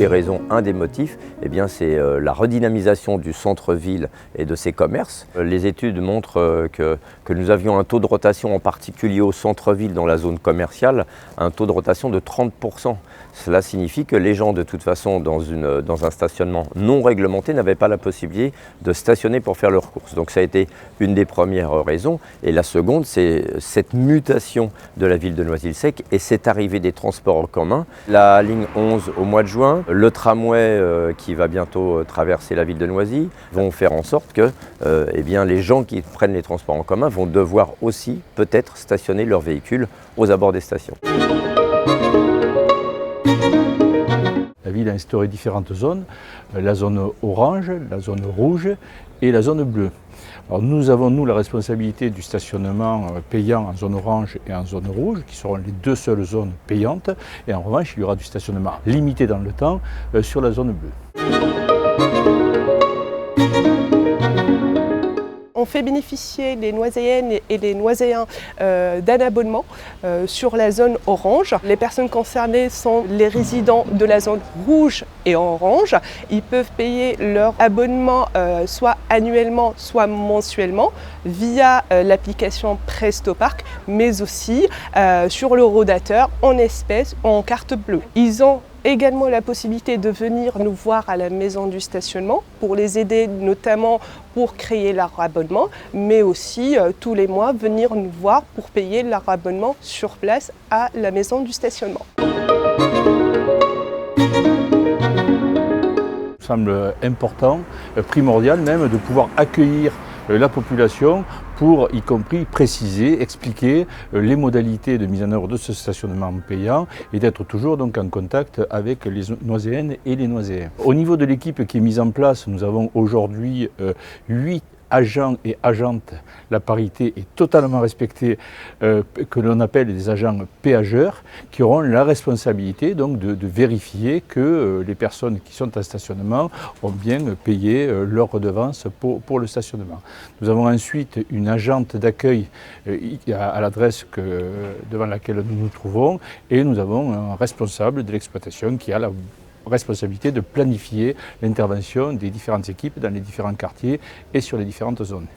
raisons, un des motifs, c'est la redynamisation du centre-ville et de ses commerces. Les études montrent que nous avions un taux de rotation, en particulier au centre-ville, dans la zone commerciale, un taux de rotation de 30%. Cela signifie que les gens, de toute façon, dans un stationnement non réglementé, n'avaient pas la possibilité de stationner pour faire leurs courses. Donc ça a été une des premières raisons. Et la seconde, c'est cette mutation de la ville de Noisy-le-Sec et cette arrivée des transports en commun. La ligne 11 au mois de juin, le tramway qui va bientôt traverser la ville de Noisy, vont faire en sorte que les gens qui prennent les transports en commun vont devoir aussi peut-être stationner leurs véhicules aux abords des stations. La ville a instauré différentes zones, la zone orange, la zone rouge et la zone bleue. Alors nous avons, la responsabilité du stationnement payant en zone orange et en zone rouge, qui seront les deux seules zones payantes. Et en revanche, il y aura du stationnement limité dans le temps sur la zone bleue. On fait bénéficier les Noiséennes et les Noiséens d'un abonnement sur la zone orange. Les personnes concernées sont les résidents de la zone rouge et orange. Ils peuvent payer leur abonnement soit annuellement, soit mensuellement via l'application Prestopark, mais aussi sur le rodateur en espèces ou en carte bleue. Ils ont également la possibilité de venir nous voir à la maison du stationnement pour les aider notamment pour créer leur abonnement, mais aussi tous les mois venir nous voir pour payer leur abonnement sur place à la maison du stationnement. Il semble important, primordial même, de pouvoir accueillir la population pour, y compris, préciser, expliquer les modalités de mise en œuvre de ce stationnement payant et d'être toujours donc en contact avec les Noiséennes et les Noiséens. Au niveau de l'équipe qui est mise en place, nous avons aujourd'hui 8 agents et agentes. La parité est totalement respectée, que l'on appelle des agents péageurs, qui auront la responsabilité donc de vérifier que les personnes qui sont en stationnement ont bien payé leur redevance pour le stationnement. Nous avons ensuite une agente d'accueil à l'adresse devant laquelle nous nous trouvons, et nous avons un responsable de l'exploitation qui a la responsabilité de planifier l'intervention des différentes équipes dans les différents quartiers et sur les différentes zones.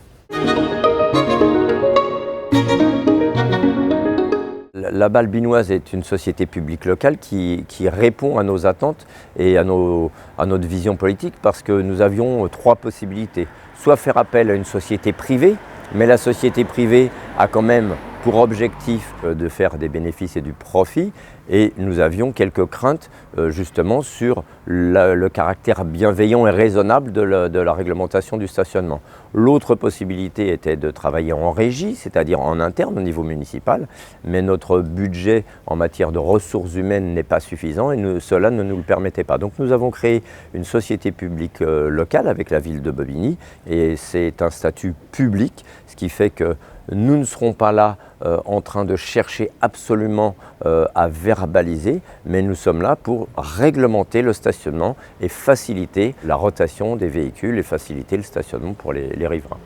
La Balle Binoise est une société publique locale qui répond à nos attentes et à notre vision politique, parce que nous avions 3 possibilités. Soit faire appel à une société privée, mais la société privée a quand même pour objectif de faire des bénéfices et du profit, et nous avions quelques craintes justement sur le caractère bienveillant et raisonnable de la réglementation du stationnement. L'autre possibilité était de travailler en régie, c'est-à-dire en interne au niveau municipal, mais notre budget en matière de ressources humaines n'est pas suffisant et cela ne nous le permettait pas. Donc nous avons créé une société publique locale avec la ville de Bobigny, et c'est un statut public, ce qui fait que nous ne serons pas là en train de chercher absolument à verbaliser, mais nous sommes là pour réglementer le stationnement et faciliter la rotation des véhicules et faciliter le stationnement pour les riverains.